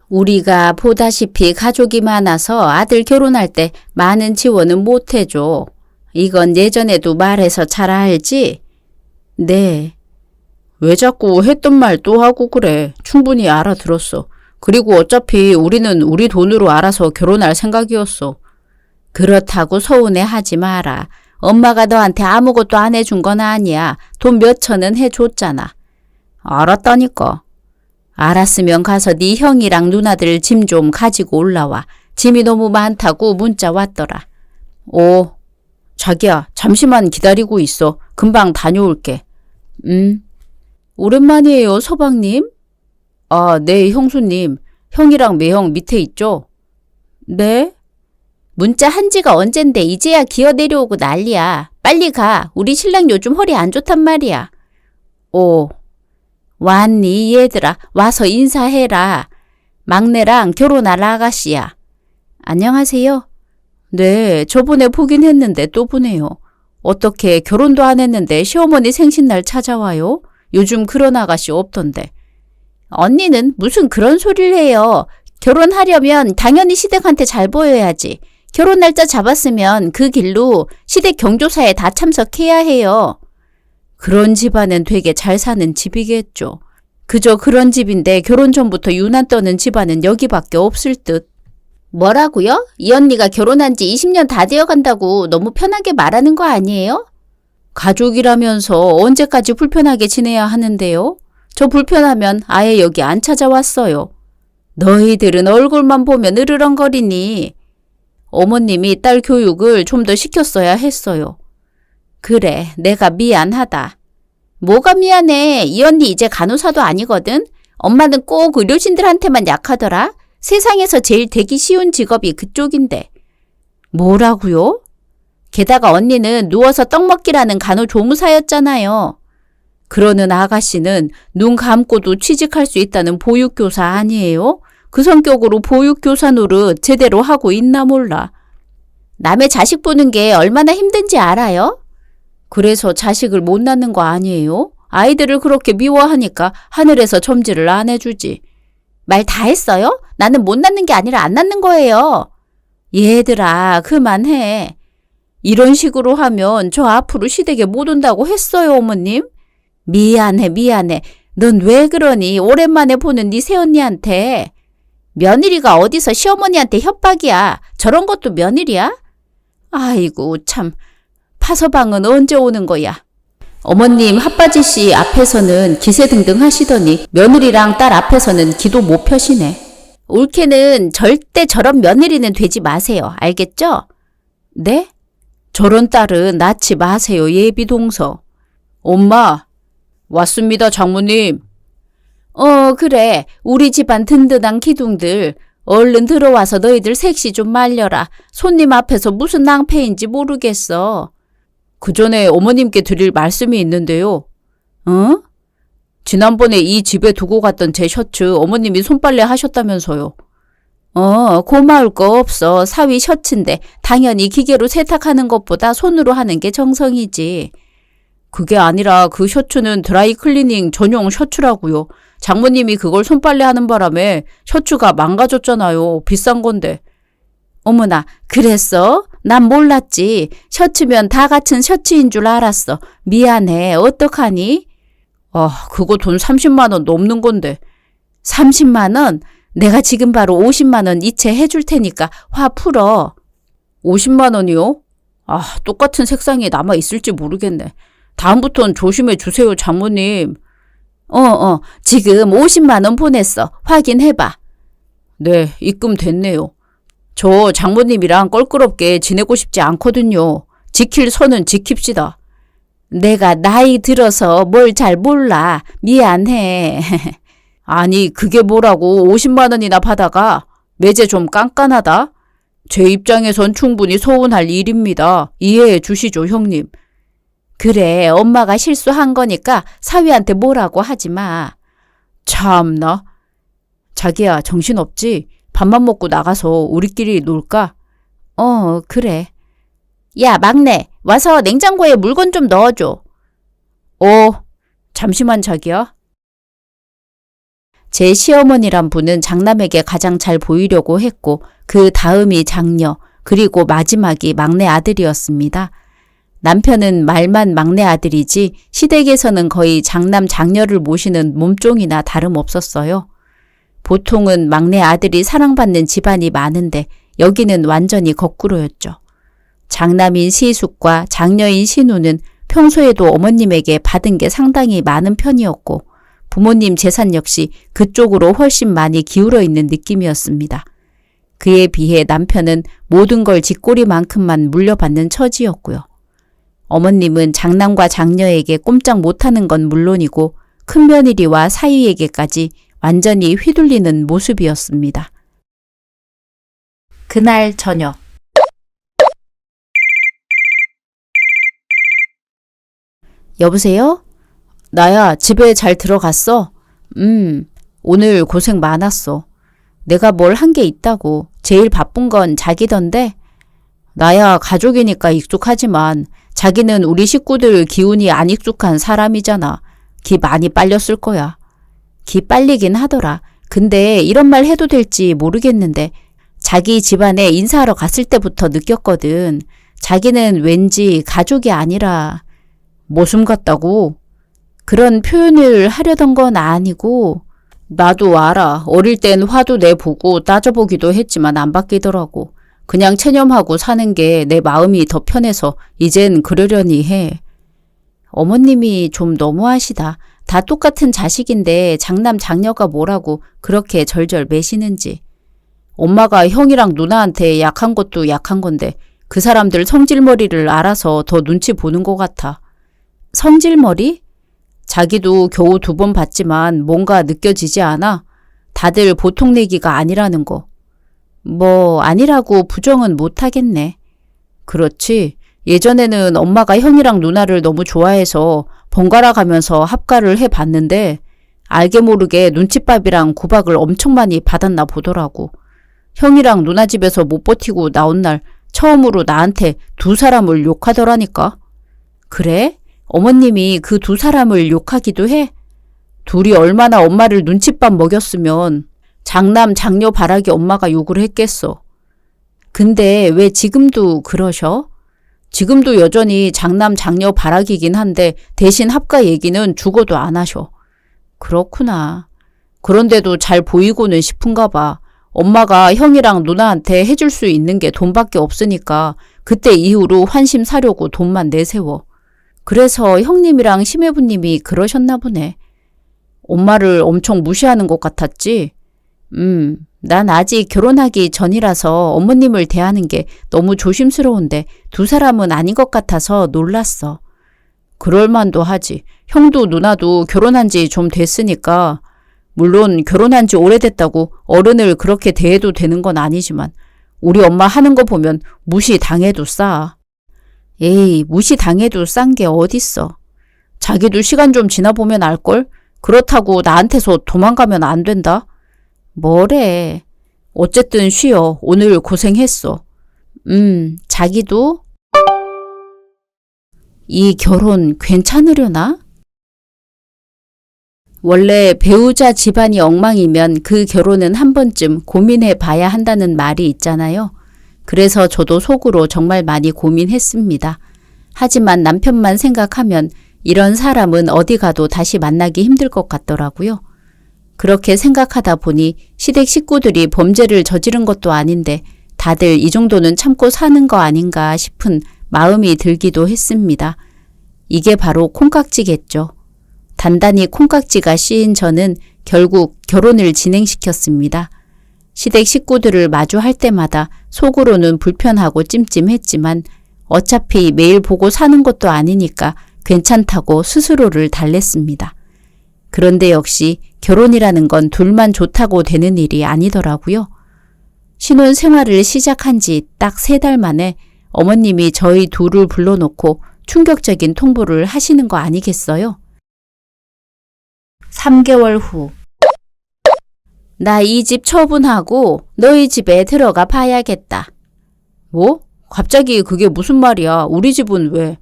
우리가 보다시피 가족이 많아서 아들 결혼할 때 많은 지원은 못 해줘. 이건 예전에도 말해서 잘 알지? 네. 왜 자꾸 했던 말 또 하고 그래. 충분히 알아들었어. 그리고 어차피 우리는 우리 돈으로 알아서 결혼할 생각이었어. 그렇다고 서운해하지 마라. 엄마가 너한테 아무것도 안 해준 건 아니야. 돈 몇 천은 해줬잖아. 알았다니까. 알았으면 가서 네 형이랑 누나들 짐 좀 가지고 올라와. 짐이 너무 많다고 문자 왔더라. 오, 자기야, 잠시만 기다리고 있어. 금방 다녀올게. 오랜만이에요, 서방님. 아, 네, 형수님. 형이랑 매형 밑에 있죠? 네? 문자 한 지가 언젠데 이제야 기어 내려오고 난리야. 빨리 가. 우리 신랑 요즘 허리 안 좋단 말이야. 오, 왔니 얘들아. 와서 인사해라. 막내랑 결혼할 아가씨야. 안녕하세요. 네, 저번에 보긴 했는데 또 보네요. 어떻게 결혼도 안 했는데 시어머니 생신날 찾아와요? 요즘 그런 아가씨 없던데. 언니는 무슨 그런 소리를 해요. 결혼하려면 당연히 시댁한테 잘 보여야지. 결혼 날짜 잡았으면 그 길로 시댁 경조사에 다 참석해야 해요. 그런 집안은 되게 잘 사는 집이겠죠. 그저 그런 집인데 결혼 전부터 유난 떠는 집안은 여기밖에 없을 듯. 뭐라고요? 이 언니가 결혼한 지 20년 다 되어 간다고 너무 편하게 말하는 거 아니에요? 가족이라면서 언제까지 불편하게 지내야 하는데요? 저 불편하면 아예 여기 안 찾아왔어요. 너희들은 얼굴만 보면 으르렁거리니. 어머님이 딸 교육을 좀 더 시켰어야 했어요. 그래, 내가 미안하다. 뭐가 미안해. 이 언니 이제 간호사도 아니거든. 엄마는 꼭 의료진들한테만 약하더라. 세상에서 제일 되기 쉬운 직업이 그쪽인데. 뭐라고요? 게다가 언니는 누워서 떡 먹기라는 간호조무사였잖아요. 그러는 아가씨는 눈 감고도 취직할 수 있다는 보육교사 아니에요? 그 성격으로 보육교사 노릇 제대로 하고 있나 몰라. 남의 자식 보는 게 얼마나 힘든지 알아요? 그래서 자식을 못 낳는 거 아니에요? 아이들을 그렇게 미워하니까 하늘에서 점지를 안 해주지. 말 다 했어요? 나는 못 낳는 게 아니라 안 낳는 거예요. 얘들아, 그만해. 이런 식으로 하면 저 앞으로 시댁에 못 온다고 했어요, 어머님. 미안해. 넌 왜 그러니? 오랜만에 보는 네 새언니한테. 며느리가 어디서 시어머니한테 협박이야. 저런 것도 며느리야? 아이고 참. 파서방은 언제 오는 거야? 어머님 핫바지 씨 앞에서는 기세등등 하시더니 며느리랑 딸 앞에서는 기도 못 펴시네. 올케는 절대 저런 며느리는 되지 마세요. 알겠죠? 네? 저런 딸은 낳지 마세요. 예비동서. 엄마, 왔습니다, 장모님. 그래. 우리 집안 든든한 기둥들. 얼른 들어와서 너희들 색시 좀 말려라. 손님 앞에서 무슨 낭패인지 모르겠어. 그 전에 어머님께 드릴 말씀이 있는데요. 응? 지난번에 이 집에 두고 갔던 제 셔츠 어머님이 손빨래 하셨다면서요. 고마울 거 없어. 사위 셔츠인데 당연히 기계로 세탁하는 것보다 손으로 하는 게 정성이지. 그게 아니라 그 셔츠는 드라이 클리닝 전용 셔츠라고요. 장모님이 그걸 손빨래 하는 바람에 셔츠가 망가졌잖아요. 비싼 건데. 어머나, 그랬어? 난 몰랐지. 셔츠면 다 같은 셔츠인 줄 알았어. 미안해. 어떡하니? 그거 돈 30만 원 넘는 건데. 30만 원? 내가 지금 바로 50만 원 이체 해줄 테니까 화 풀어. 50만 원이요? 똑같은 색상이 남아 있을지 모르겠네. 다음부턴 조심해 주세요, 장모님. 지금 50만 원 보냈어. 확인해봐. 네, 입금 됐네요. 저 장모님이랑 껄끄럽게 지내고 싶지 않거든요. 지킬 선은 지킵시다. 내가 나이 들어서 뭘 잘 몰라. 미안해. 아니, 그게 뭐라고 50만 원이나 받아가. 매제 좀 깐깐하다. 제 입장에선 충분히 서운할 일입니다. 이해해 주시죠, 형님. 그래, 엄마가 실수한 거니까 사위한테 뭐라고 하지 마. 참나. 자기야, 정신없지? 밥만 먹고 나가서 우리끼리 놀까? 그래. 야, 막내, 와서 냉장고에 물건 좀 넣어줘. 잠시만 자기야. 제 시어머니란 분은 장남에게 가장 잘 보이려고 했고 그 다음이 장녀, 그리고 마지막이 막내 아들이었습니다. 남편은 말만 막내 아들이지 시댁에서는 거의 장남 장녀를 모시는 몸종이나 다름없었어요. 보통은 막내 아들이 사랑받는 집안이 많은데 여기는 완전히 거꾸로였죠. 장남인 시숙과 장녀인 신우는 평소에도 어머님에게 받은 게 상당히 많은 편이었고 부모님 재산 역시 그쪽으로 훨씬 많이 기울어 있는 느낌이었습니다. 그에 비해 남편은 모든 걸 뒷골이만큼만 물려받는 처지였고요. 어머님은 장남과 장녀에게 꼼짝 못하는 건 물론이고 큰며느리와 사위에게까지 완전히 휘둘리는 모습이었습니다. 그날 저녁 여보세요? 나야, 집에 잘 들어갔어? 오늘 고생 많았어. 내가 뭘 한 게 있다고. 제일 바쁜 건 자기던데? 나야 가족이니까 익숙하지만 자기는 우리 식구들 기운이 안 익숙한 사람이잖아. 기 많이 빨렸을 거야. 기 빨리긴 하더라. 근데 이런 말 해도 될지 모르겠는데 자기 집안에 인사하러 갔을 때부터 느꼈거든. 자기는 왠지 가족이 아니라 모순 같다고? 그런 표현을 하려던 건 아니고 나도 알아. 어릴 땐 화도 내보고 따져보기도 했지만 안 바뀌더라고. 그냥 체념하고 사는 게 내 마음이 더 편해서 이젠 그러려니 해. 어머님이 좀 너무하시다. 다 똑같은 자식인데 장남 장녀가 뭐라고 그렇게 절절 매시는지. 엄마가 형이랑 누나한테 약한 것도 약한 건데 그 사람들 성질머리를 알아서 더 눈치 보는 것 같아. 성질머리? 자기도 겨우 2번 봤지만 뭔가 느껴지지 않아? 다들 보통 내기가 아니라는 거. 뭐 아니라고 부정은 못하겠네. 그렇지. 예전에는 엄마가 형이랑 누나를 너무 좋아해서 번갈아 가면서 합가를 해봤는데 알게 모르게 눈칫밥이랑 구박을 엄청 많이 받았나 보더라고. 형이랑 누나 집에서 못 버티고 나온 날 처음으로 나한테 2사람을 욕하더라니까. 그래? 어머님이 그 2사람을 욕하기도 해? 둘이 얼마나 엄마를 눈칫밥 먹였으면 장남 장녀 바라기 엄마가 욕을 했겠어. 근데 왜 지금도 그러셔? 지금도 여전히 장남 장녀 바라기긴 한데 대신 합가 얘기는 죽어도 안 하셔. 그렇구나. 그런데도 잘 보이고는 싶은가 봐. 엄마가 형이랑 누나한테 해줄 수 있는 게 돈밖에 없으니까 그때 이후로 환심 사려고 돈만 내세워. 그래서 형님이랑 심해부님이 그러셨나 보네. 엄마를 엄청 무시하는 것 같았지? 난 아직 결혼하기 전이라서 어머님을 대하는 게 너무 조심스러운데 2사람은 아닌 것 같아서 놀랐어. 그럴만도 하지. 형도 누나도 결혼한 지 좀 됐으니까 물론 결혼한 지 오래됐다고 어른을 그렇게 대해도 되는 건 아니지만 우리 엄마 하는 거 보면 무시당해도 싸. 에이, 무시당해도 싼 게 어딨어. 자기도 시간 좀 지나보면 알걸? 그렇다고 나한테서 도망가면 안 된다. 뭐래. 어쨌든 쉬어. 오늘 고생했어. 자기도? 이 결혼 괜찮으려나? 원래 배우자 집안이 엉망이면 그 결혼은 한 번쯤 고민해 봐야 한다는 말이 있잖아요. 그래서 저도 속으로 정말 많이 고민했습니다. 하지만 남편만 생각하면 이런 사람은 어디 가도 다시 만나기 힘들 것 같더라고요. 그렇게 생각하다 보니 시댁 식구들이 범죄를 저지른 것도 아닌데 다들 이 정도는 참고 사는 거 아닌가 싶은 마음이 들기도 했습니다. 이게 바로 콩깍지겠죠. 단단히 콩깍지가 씌인 저는 결국 결혼을 진행시켰습니다. 시댁 식구들을 마주할 때마다 속으로는 불편하고 찜찜했지만 어차피 매일 보고 사는 것도 아니니까 괜찮다고 스스로를 달랬습니다. 그런데 역시 결혼이라는 건 둘만 좋다고 되는 일이 아니더라고요. 신혼 생활을 시작한 지 딱 3달 만에 어머님이 저희 둘을 불러놓고 충격적인 통보를 하시는 거 아니겠어요? 3개월 후. 나 이 집 처분하고 너희 집에 들어가 봐야겠다. 뭐? 갑자기 그게 무슨 말이야? 우리 집은 왜?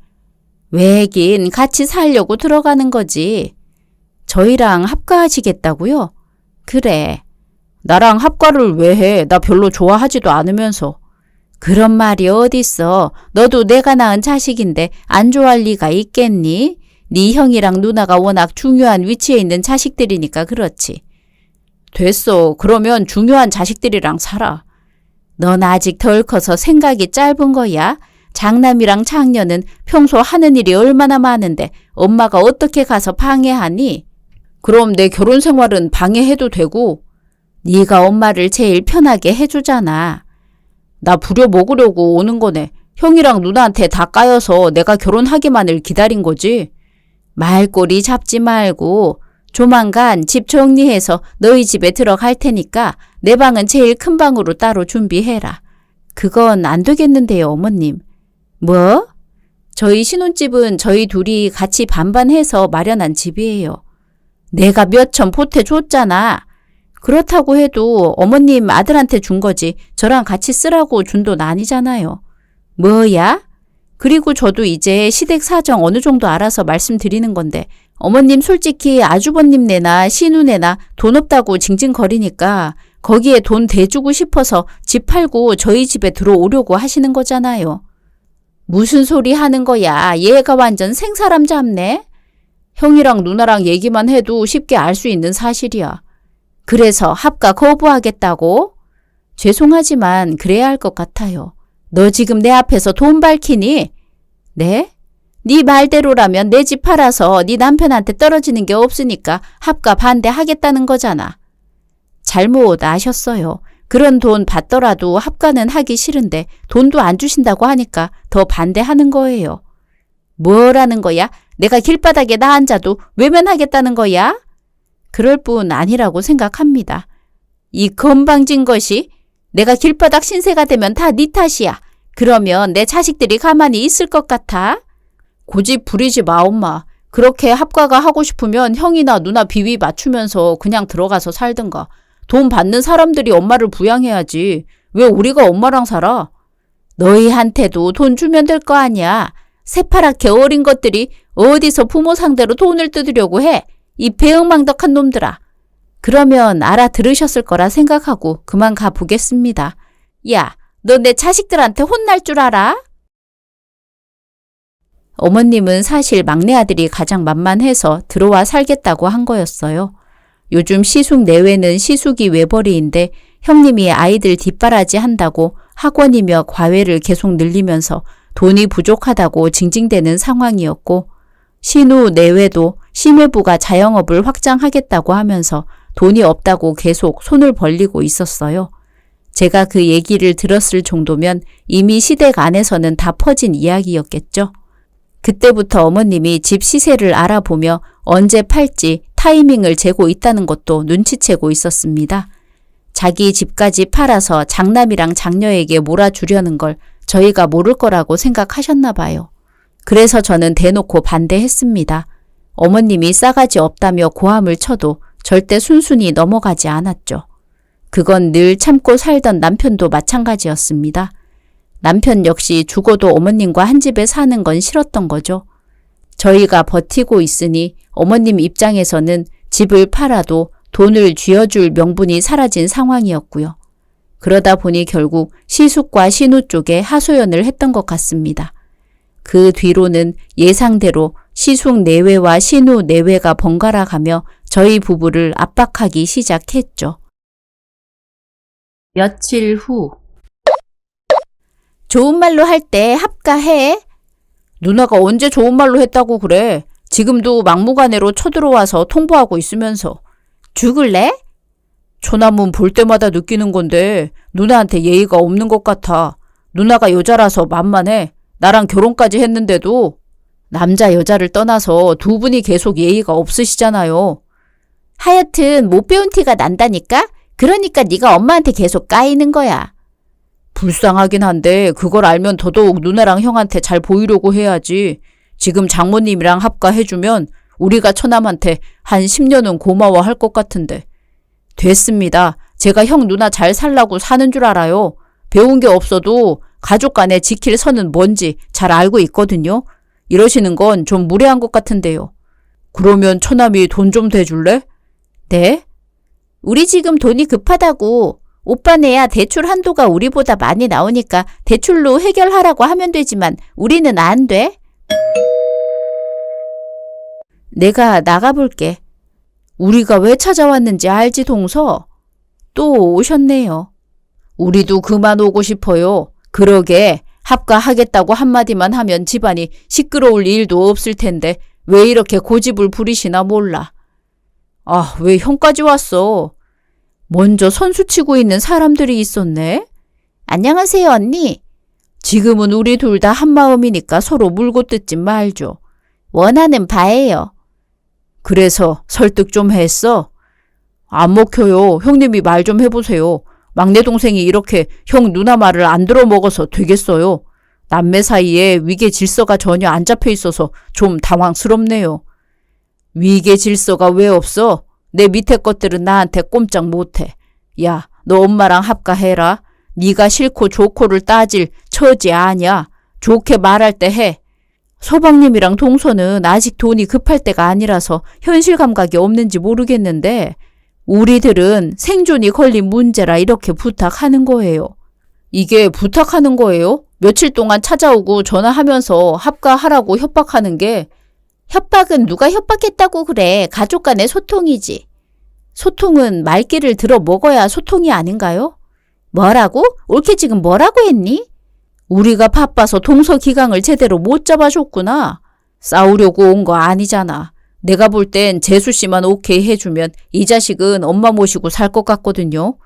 왜긴 같이 살려고 들어가는 거지. 저희랑 합가하시겠다고요? 그래. 나랑 합가를 왜 해? 나 별로 좋아하지도 않으면서. 그런 말이 어딨어. 너도 내가 낳은 자식인데 안 좋아할 리가 있겠니? 네 형이랑 누나가 워낙 중요한 위치에 있는 자식들이니까 그렇지. 됐어. 그러면 중요한 자식들이랑 살아. 넌 아직 덜 커서 생각이 짧은 거야. 장남이랑 장녀는 평소 하는 일이 얼마나 많은데 엄마가 어떻게 가서 방해하니? 그럼 내 결혼 생활은 방해해도 되고 네가 엄마를 제일 편하게 해주잖아. 나 부려먹으려고 오는 거네. 형이랑 누나한테 다 까여서 내가 결혼하기만을 기다린 거지. 말꼬리 잡지 말고 조만간 집 정리해서 너희 집에 들어갈 테니까 내 방은 제일 큰 방으로 따로 준비해라. 그건 안 되겠는데요, 어머님. 뭐? 저희 신혼집은 저희 둘이 같이 반반해서 마련한 집이에요. 내가 몇 천 보태줬잖아. 그렇다고 해도 어머님 아들한테 준 거지 저랑 같이 쓰라고 준 돈 아니잖아요. 뭐야? 그리고 저도 이제 시댁 사정 어느 정도 알아서 말씀드리는 건데 어머님 솔직히 아주버님네나 시누네나 돈 없다고 징징거리니까 거기에 돈 대주고 싶어서 집 팔고 저희 집에 들어오려고 하시는 거잖아요. 무슨 소리 하는 거야? 얘가 완전 생사람 잡네? 형이랑 누나랑 얘기만 해도 쉽게 알 수 있는 사실이야. 그래서 합가 거부하겠다고? 죄송하지만 그래야 할 것 같아요. 너 지금 내 앞에서 돈 밝히니? 네? 네 말대로라면 내 집 팔아서 네 남편한테 떨어지는 게 없으니까 합가 반대하겠다는 거잖아. 잘못 아셨어요. 그런 돈 받더라도 합가는 하기 싫은데 돈도 안 주신다고 하니까 더 반대하는 거예요. 뭐라는 거야? 내가 길바닥에 나 앉아도 외면하겠다는 거야? 그럴 뿐 아니라고 생각합니다. 이 건방진 것이 내가 길바닥 신세가 되면 다 네 탓이야. 그러면 내 자식들이 가만히 있을 것 같아? 고집 부리지 마, 엄마. 그렇게 합가가 하고 싶으면 형이나 누나 비위 맞추면서 그냥 들어가서 살든가. 돈 받는 사람들이 엄마를 부양해야지. 왜 우리가 엄마랑 살아? 너희한테도 돈 주면 될 거 아니야. 새파랗게 어린 것들이 어디서 부모 상대로 돈을 뜯으려고 해. 이 배은망덕한 놈들아. 그러면 알아들으셨을 거라 생각하고 그만 가보겠습니다. 야, 너 내 자식들한테 혼날 줄 알아? 어머님은 사실 막내 아들이 가장 만만해서 들어와 살겠다고 한 거였어요. 요즘 시숙 내외는 시숙이 외벌이인데 형님이 아이들 뒷바라지 한다고 학원이며 과외를 계속 늘리면서 돈이 부족하다고 징징대는 상황이었고 신우 내외도 심회부가 자영업을 확장하겠다고 하면서 돈이 없다고 계속 손을 벌리고 있었어요. 제가 그 얘기를 들었을 정도면 이미 시댁 안에서는 다 퍼진 이야기였겠죠. 그때부터 어머님이 집 시세를 알아보며 언제 팔지 타이밍을 재고 있다는 것도 눈치채고 있었습니다. 자기 집까지 팔아서 장남이랑 장녀에게 몰아주려는 걸 저희가 모를 거라고 생각하셨나 봐요. 그래서 저는 대놓고 반대했습니다. 어머님이 싸가지 없다며 고함을 쳐도 절대 순순히 넘어가지 않았죠. 그건 늘 참고 살던 남편도 마찬가지였습니다. 남편 역시 죽어도 어머님과 한 집에 사는 건 싫었던 거죠. 저희가 버티고 있으니 어머님 입장에서는 집을 팔아도 돈을 쥐어줄 명분이 사라진 상황이었고요. 그러다 보니 결국 시숙과 신우 쪽에 하소연을 했던 것 같습니다. 그 뒤로는 예상대로 시숙 내외와 신우 내외가 번갈아 가며 저희 부부를 압박하기 시작했죠. 며칠 후 좋은 말로 할 때 합가해. 누나가 언제 좋은 말로 했다고 그래. 지금도 막무가내로 쳐들어와서 통보하고 있으면서. 죽을래? 처남은 볼 때마다 느끼는 건데 누나한테 예의가 없는 것 같아. 누나가 여자라서 만만해. 나랑 결혼까지 했는데도 남자 여자를 떠나서 두 분이 계속 예의가 없으시잖아요. 하여튼 못 배운 티가 난다니까? 그러니까 네가 엄마한테 계속 까이는 거야. 불쌍하긴 한데 그걸 알면 더더욱 누나랑 형한테 잘 보이려고 해야지. 지금 장모님이랑 합가해주면 우리가 처남한테 한 10년은 고마워할 것 같은데. 됐습니다. 제가 형 누나 잘 살라고 사는 줄 알아요. 배운 게 없어도 가족 간에 지킬 선은 뭔지 잘 알고 있거든요. 이러시는 건 좀 무례한 것 같은데요. 그러면 처남이 돈 좀 대줄래? 네? 우리 지금 돈이 급하다고. 오빠네야 대출 한도가 우리보다 많이 나오니까 대출로 해결하라고 하면 되지만 우리는 안 돼. 내가 나가볼게. 우리가 왜 찾아왔는지 알지, 동서? 또 오셨네요. 우리도 그만 오고 싶어요. 그러게 합가하겠다고 한마디만 하면 집안이 시끄러울 일도 없을 텐데 왜 이렇게 고집을 부리시나 몰라. 아, 왜 형까지 왔어? 먼저 선수 치고 있는 사람들이 있었네. 안녕하세요, 언니. 지금은 우리 둘 다 한마음이니까 서로 물고 뜯지 말죠. 원하는 바예요. 그래서 설득 좀 했어? 안 먹혀요. 형님이 말 좀 해보세요. 막내 동생이 이렇게 형 누나 말을 안 들어먹어서 되겠어요. 남매 사이에 위계 질서가 전혀 안 잡혀 있어서 좀 당황스럽네요. 위계 질서가 왜 없어? 내 밑에 것들은 나한테 꼼짝 못해. 야, 너 엄마랑 합가해라. 네가 싫고 좋고를 따질 처지 아냐. 좋게 말할 때 해. 서방님이랑 동서는 아직 돈이 급할 때가 아니라서 현실 감각이 없는지 모르겠는데 우리들은 생존이 걸린 문제라 이렇게 부탁하는 거예요. 이게 부탁하는 거예요? 며칠 동안 찾아오고 전화하면서 합가하라고 협박하는 게. 협박은 누가 협박했다고 그래. 가족 간의 소통이지. 소통은 말귀를 들어 먹어야 소통이 아닌가요? 뭐라고? 옳게 지금 뭐라고 했니? 우리가 바빠서 동서 기강을 제대로 못 잡아줬구나. 싸우려고 온 거 아니잖아. 내가 볼 땐 재수 씨만 오케이 해주면 이 자식은 엄마 모시고 살 것 같거든요.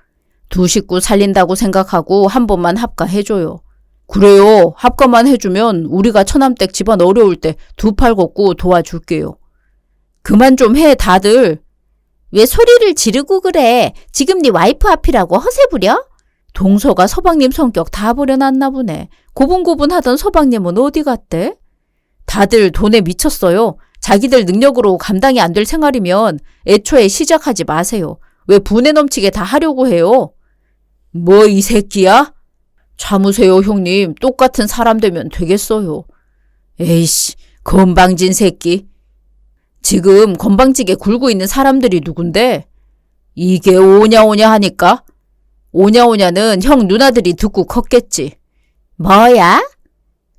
두 식구 살린다고 생각하고 한 번만 합가해줘요. 그래요. 합가만 해주면 우리가 처남댁 집안 어려울 때 두 팔 걷고 도와줄게요. 그만 좀 해 다들. 왜 소리를 지르고 그래. 지금 네 와이프 앞이라고 허세 부려? 동서가 서방님 성격 다 버려놨나 보네. 고분고분하던 서방님은 어디 갔대? 다들 돈에 미쳤어요. 자기들 능력으로 감당이 안 될 생활이면 애초에 시작하지 마세요. 왜 분에 넘치게 다 하려고 해요? 뭐 이 새끼야? 참으세요 형님. 똑같은 사람 되면 되겠어요. 에이씨, 건방진 새끼. 지금 건방지게 굴고 있는 사람들이 누군데? 이게 오냐오냐 하니까? 오냐오냐는 형 누나들이 듣고 컸겠지. 뭐야?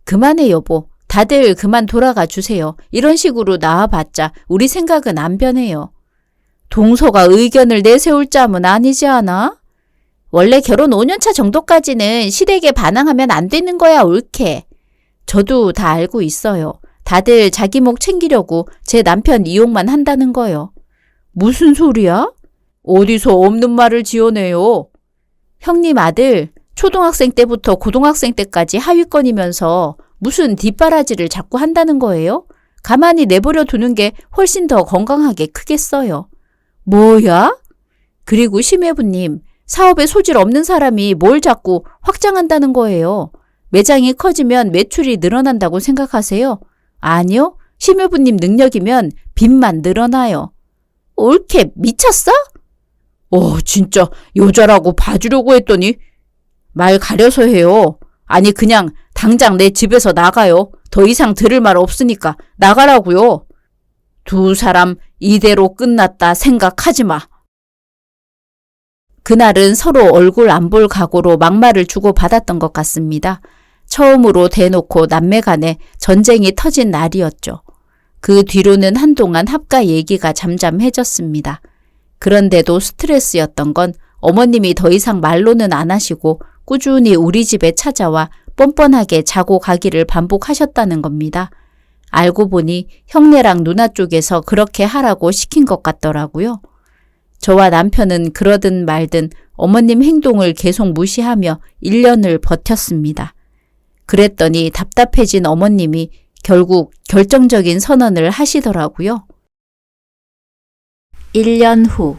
그만해 여보. 다들 그만 돌아가 주세요. 이런 식으로 나와봤자 우리 생각은 안 변해요. 동서가 의견을 내세울 짬은 아니지 않아? 원래 결혼 5년차 정도까지는 시댁에 반항하면 안 되는 거야 옳게. 저도 다 알고 있어요. 다들 자기 목 챙기려고 제 남편 이용만 한다는 거요. 무슨 소리야? 어디서 없는 말을 지어내요? 형님 아들 초등학생 때부터 고등학생 때까지 하위권이면서 무슨 뒷바라지를 자꾸 한다는 거예요? 가만히 내버려 두는 게 훨씬 더 건강하게 크겠어요. 뭐야? 그리고 심해부님, 사업에 소질 없는 사람이 뭘 자꾸 확장한다는 거예요. 매장이 커지면 매출이 늘어난다고 생각하세요? 아니요. 심해부님 능력이면 빚만 늘어나요. 옳게 미쳤어? 진짜 여자라고 봐주려고 했더니 말 가려서 해요. 아니 그냥 당장 내 집에서 나가요. 더 이상 들을 말 없으니까 나가라고요. 두 사람 이대로 끝났다 생각하지 마. 그날은 서로 얼굴 안 볼 각오로 막말을 주고받았던 것 같습니다. 처음으로 대놓고 남매 간에 전쟁이 터진 날이었죠. 그 뒤로는 한동안 합가 얘기가 잠잠해졌습니다. 그런데도 스트레스였던 건 어머님이 더 이상 말로는 안 하시고 꾸준히 우리 집에 찾아와 뻔뻔하게 자고 가기를 반복하셨다는 겁니다. 알고 보니 형네랑 누나 쪽에서 그렇게 하라고 시킨 것 같더라고요. 저와 남편은 그러든 말든 어머님 행동을 계속 무시하며 1년을 버텼습니다. 그랬더니 답답해진 어머님이 결국 결정적인 선언을 하시더라고요. 1년 후.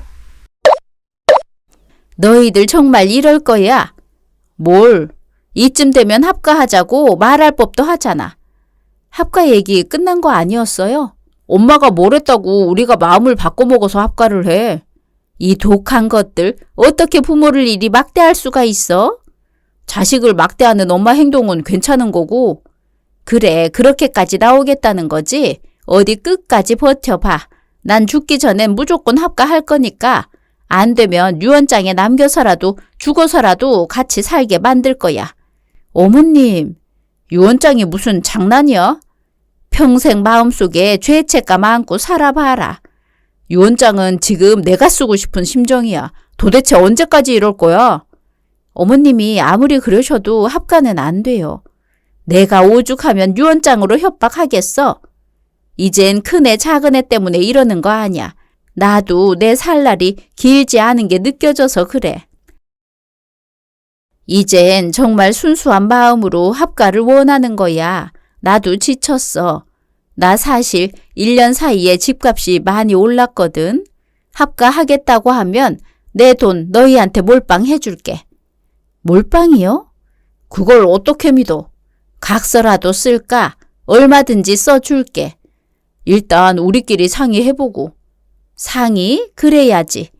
너희들 정말 이럴 거야? 뭘? 이쯤 되면 합가하자고 말할 법도 하잖아. 합가 얘기 끝난 거 아니었어요? 엄마가 뭘 했다고 우리가 마음을 바꿔먹어서 합가를 해. 이 독한 것들 어떻게 부모를 이리 막대할 수가 있어? 자식을 막대하는 엄마 행동은 괜찮은 거고. 그래, 그렇게까지 나오겠다는 거지? 어디 끝까지 버텨봐. 난 죽기 전엔 무조건 합가할 거니까. 안 되면 유언장에 남겨서라도 죽어서라도 같이 살게 만들 거야. 어머님, 유언장이 무슨 장난이야? 평생 마음속에 죄책감 안고 살아봐라. 유언장은 지금 내가 쓰고 싶은 심정이야. 도대체 언제까지 이럴 거야? 어머님이 아무리 그러셔도 합가는 안 돼요. 내가 오죽하면 유언장으로 협박하겠어? 이젠 큰애 작은애 때문에 이러는 거 아니야. 나도 내 살 날이 길지 않은 게 느껴져서 그래. 이젠 정말 순수한 마음으로 합가를 원하는 거야. 나도 지쳤어. 나 사실 1년 사이에 집값이 많이 올랐거든. 합가하겠다고 하면 내 돈 너희한테 몰빵 해줄게. 몰빵이요? 그걸 어떻게 믿어? 각서라도 쓸까? 얼마든지 써줄게. 일단 우리끼리 상의해보고. 상의? 그래야지.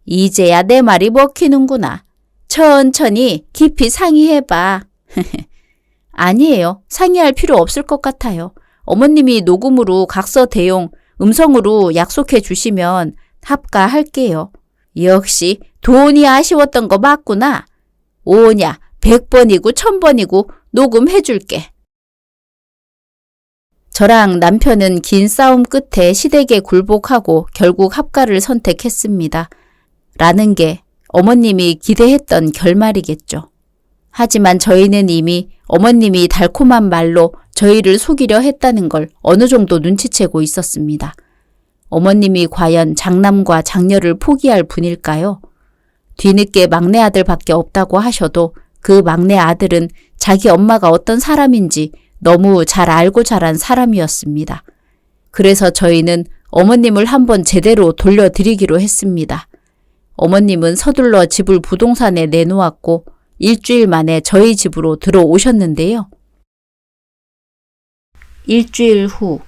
이제야 내 말이 먹히는구나. 천천히 깊이 상의해봐. 아니에요. 상의할 필요 없을 것 같아요. 어머님이 녹음으로 각서 대용 음성으로 약속해 주시면 합가할게요. 역시 돈이 아쉬웠던 거 맞구나. 오냐 100번이고 1000번이고 녹음해 줄게. 저랑 남편은 긴 싸움 끝에 시댁에 굴복하고 결국 합가를 선택했습니다. 라는 게 어머님이 기대했던 결말이겠죠. 하지만 저희는 이미 어머님이 달콤한 말로 저희를 속이려 했다는 걸 어느 정도 눈치채고 있었습니다. 어머님이 과연 장남과 장녀를 포기할 분일까요? 뒤늦게 막내 아들밖에 없다고 하셔도 그 막내 아들은 자기 엄마가 어떤 사람인지 너무 잘 알고 자란 사람이었습니다. 그래서 저희는 어머님을 한번 제대로 돌려드리기로 했습니다. 어머님은 서둘러 집을 부동산에 내놓았고 일주일 만에 저희 집으로 들어오셨는데요. 일주일 후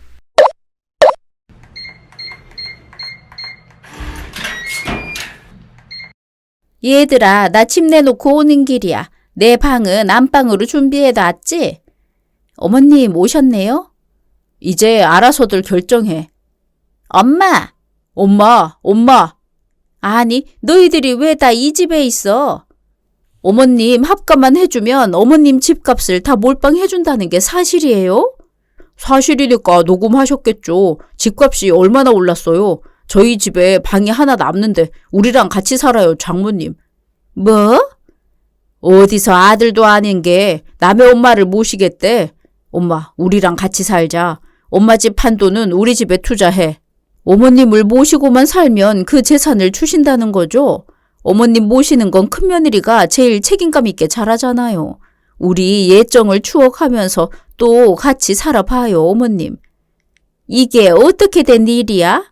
얘들아, 나 집 내놓고 오는 길이야. 내 방은 안방으로 준비해놨지? 어머님 오셨네요? 이제 알아서들 결정해. 엄마! 엄마! 아니, 너희들이 왜 다 이 집에 있어? 어머님 합가만 해주면 어머님 집값을 다 몰빵해준다는 게 사실이에요? 사실이니까 녹음하셨겠죠. 집값이 얼마나 올랐어요. 저희 집에 방이 하나 남는데 우리랑 같이 살아요, 장모님. 뭐? 어디서 아들도 아닌 게 남의 엄마를 모시겠대. 엄마, 우리랑 같이 살자. 엄마 집 한도는 우리 집에 투자해. 어머님을 모시고만 살면 그 재산을 주신다는 거죠? 어머님 모시는 건 큰며느리가 제일 책임감 있게 잘하잖아요. 우리 예정을 추억하면서 또 같이 살아봐요, 어머님. 이게 어떻게 된 일이야?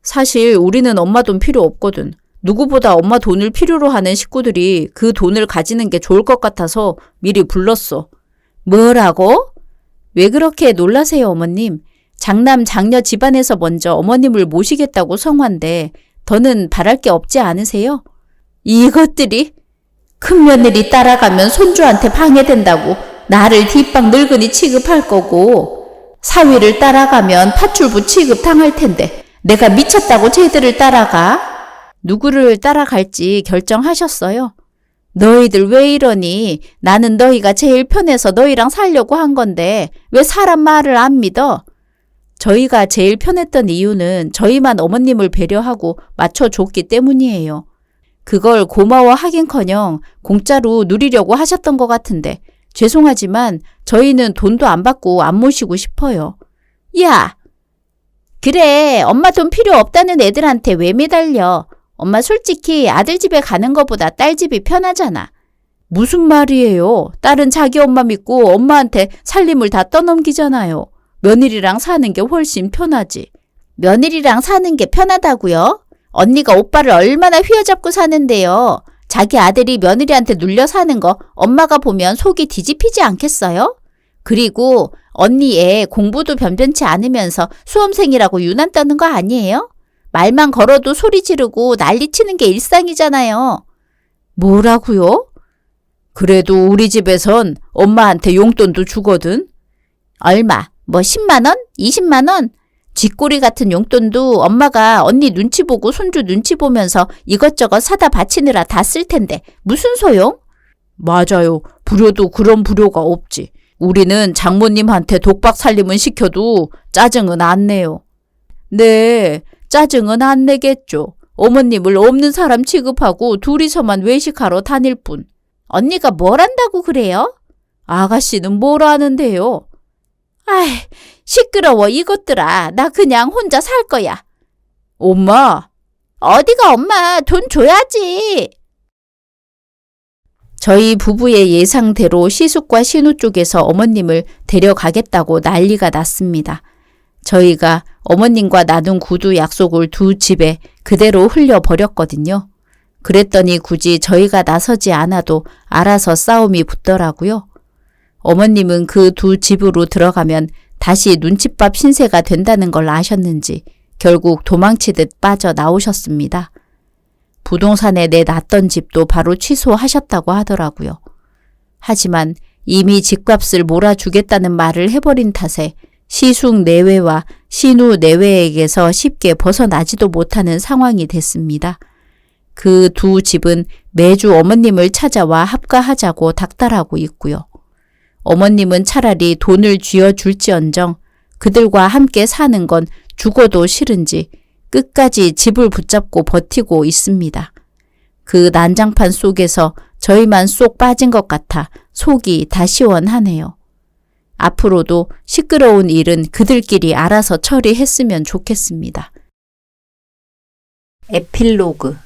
사실 우리는 엄마 돈 필요 없거든. 누구보다 엄마 돈을 필요로 하는 식구들이 그 돈을 가지는 게 좋을 것 같아서 미리 불렀어. 뭐라고? 왜 그렇게 놀라세요, 어머님? 장남, 장녀 집안에서 먼저 어머님을 모시겠다고 성화인데 더는 바랄 게 없지 않으세요? 이것들이 큰며느리 따라가면 손주한테 방해된다고 나를 뒷방 늙은이 취급할 거고 사위를 따라가면 파출부 취급 당할 텐데 내가 미쳤다고 쟤들을 따라가? 누구를 따라갈지 결정하셨어요? 너희들 왜 이러니? 나는 너희가 제일 편해서 너희랑 살려고 한 건데 왜 사람 말을 안 믿어? 저희가 제일 편했던 이유는 저희만 어머님을 배려하고 맞춰줬기 때문이에요. 그걸 고마워하긴커녕 공짜로 누리려고 하셨던 것 같은데 죄송하지만 저희는 돈도 안 받고 안 모시고 싶어요. 야! 그래, 엄마 돈 필요 없다는 애들한테 왜 매달려? 엄마 솔직히 아들 집에 가는 것보다 딸 집이 편하잖아. 무슨 말이에요? 딸은 자기 엄마 믿고 엄마한테 살림을 다 떠넘기잖아요. 며느리랑 사는 게 훨씬 편하지. 며느리랑 사는 게 편하다고요? 언니가 오빠를 얼마나 휘어잡고 사는데요. 자기 아들이 며느리한테 눌려 사는 거 엄마가 보면 속이 뒤집히지 않겠어요? 그리고 언니 애 공부도 변변치 않으면서 수험생이라고 유난 떠는 거 아니에요? 말만 걸어도 소리 지르고 난리치는 게 일상이잖아요. 뭐라고요? 그래도 우리 집에선 엄마한테 용돈도 주거든. 얼마? 뭐 10만 원? 20만 원? 쥐꼬리 같은 용돈도 엄마가 언니 눈치 보고 손주 눈치 보면서 이것저것 사다 바치느라 다 쓸 텐데 무슨 소용? 맞아요. 불효도 그런 불효가 없지. 우리는 장모님한테 독박 살림은 시켜도 짜증은 안 내요. 네, 짜증은 안 내겠죠. 어머님을 없는 사람 취급하고 둘이서만 외식하러 다닐 뿐. 언니가 뭘 한다고 그래요? 아가씨는 뭘 아는데요? 아이, 시끄러워 이것들아. 나 그냥 혼자 살 거야. 엄마. 어디가 엄마, 돈 줘야지. 저희 부부의 예상대로 시숙과 신우 쪽에서 어머님을 데려가겠다고 난리가 났습니다. 저희가 어머님과 나눈 구두 약속을 두 집에 그대로 흘려버렸거든요. 그랬더니 굳이 저희가 나서지 않아도 알아서 싸움이 붙더라고요. 어머님은 그 두 집으로 들어가면 다시 눈칫밥 신세가 된다는 걸 아셨는지 결국 도망치듯 빠져나오셨습니다. 부동산에 내놨던 집도 바로 취소하셨다고 하더라고요. 하지만 이미 집값을 몰아주겠다는 말을 해버린 탓에 시숙 내외와 신우 내외에게서 쉽게 벗어나지도 못하는 상황이 됐습니다. 그 두 집은 매주 어머님을 찾아와 합가하자고 닥달하고 있고요. 어머님은 차라리 돈을 쥐어줄지언정 그들과 함께 사는 건 죽어도 싫은지 끝까지 집을 붙잡고 버티고 있습니다. 그 난장판 속에서 저희만 쏙 빠진 것 같아 속이 다 시원하네요. 앞으로도 시끄러운 일은 그들끼리 알아서 처리했으면 좋겠습니다. 에필로그.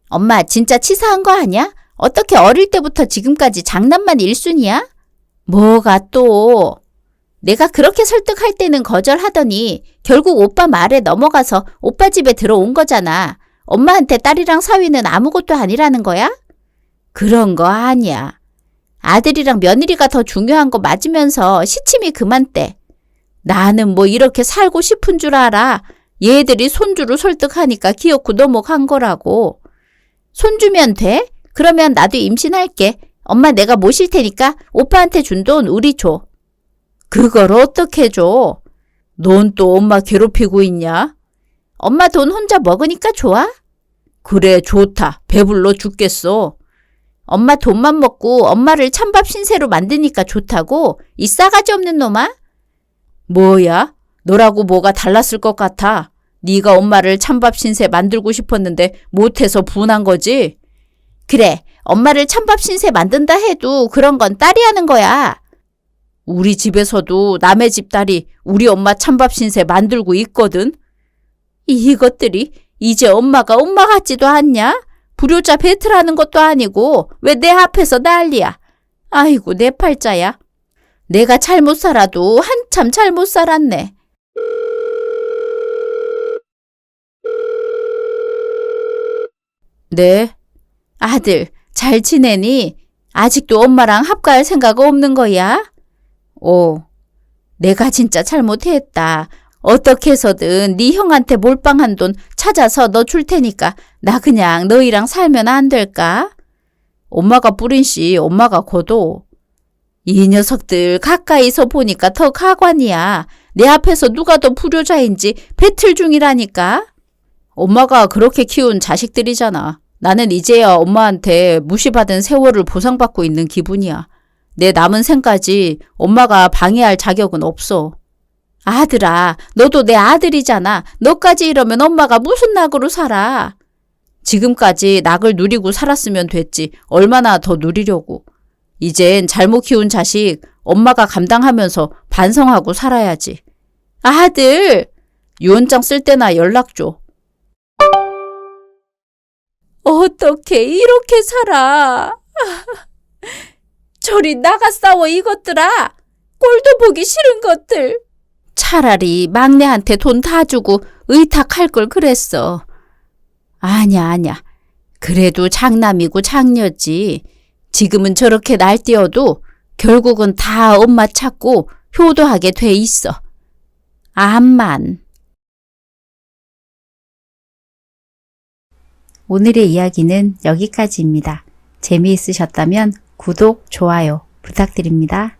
엄마 진짜 치사한 거 아니야? 어떻게 어릴 때부터 지금까지 장난만 1순위야? 뭐가 또? 내가 그렇게 설득할 때는 거절하더니 결국 오빠 말에 넘어가서 오빠 집에 들어온 거잖아. 엄마한테 딸이랑 사위는 아무것도 아니라는 거야? 그런 거 아니야. 아들이랑 며느리가 더 중요한 거 맞으면서 시침이 그만 떼. 나는 뭐 이렇게 살고 싶은 줄 알아. 얘들이 손주로 설득하니까 기어코 넘어간 거라고. 손주면 돼? 그러면 나도 임신할게. 엄마 내가 모실 테니까 오빠한테 준 돈 우리 줘. 그걸 어떻게 줘? 넌 또 엄마 괴롭히고 있냐? 엄마 돈 혼자 먹으니까 좋아? 그래 좋다. 배불러 죽겠어. 엄마 돈만 먹고 엄마를 찬밥 신세로 만드니까 좋다고? 이 싸가지 없는 놈아? 뭐야? 너라고 뭐가 달랐을 것 같아. 네가 엄마를 찬밥 신세 만들고 싶었는데 못해서 분한 거지? 그래, 엄마를 찬밥 신세 만든다 해도 그런 건 딸이 하는 거야. 우리 집에서도 남의 집 딸이 우리 엄마 찬밥 신세 만들고 있거든. 이것들이 이제 엄마가 엄마 같지도 않냐? 불효자 배틀하는 것도 아니고 왜 내 앞에서 난리야. 아이고 내 팔자야. 내가 잘못 살아도 한참 잘못 살았네. 네. 아들, 잘 지내니? 아직도 엄마랑 합가할 생각 없는 거야? 내가 진짜 잘못했다. 어떻게 해서든 네 형한테 몰빵한 돈 찾아서 너 줄 테니까 나 그냥 너희랑 살면 안 될까? 엄마가 뿌린 씨 엄마가 거둬. 이 녀석들 가까이서 보니까 더 가관이야. 내 앞에서 누가 더 불효자인지 배틀 중이라니까. 엄마가 그렇게 키운 자식들이잖아. 나는 이제야 엄마한테 무시받은 세월을 보상받고 있는 기분이야. 내 남은 생까지 엄마가 방해할 자격은 없어. 아들아, 너도 내 아들이잖아. 너까지 이러면 엄마가 무슨 낙으로 살아. 지금까지 낙을 누리고 살았으면 됐지. 얼마나 더 누리려고. 이젠 잘못 키운 자식 엄마가 감당하면서 반성하고 살아야지. 아들! 유언장 쓸 때나 연락 줘. 어떻게 이렇게 살아? 저리 나가 싸워 이것들아. 꼴도 보기 싫은 것들. 차라리 막내한테 돈 다 주고 의탁할 걸 그랬어. 아냐. 그래도 장남이고 장녀지. 지금은 저렇게 날뛰어도 결국은 다 엄마 찾고 효도하게 돼 있어. 암만. 오늘의 이야기는 여기까지입니다. 재미있으셨다면 구독, 좋아요 부탁드립니다.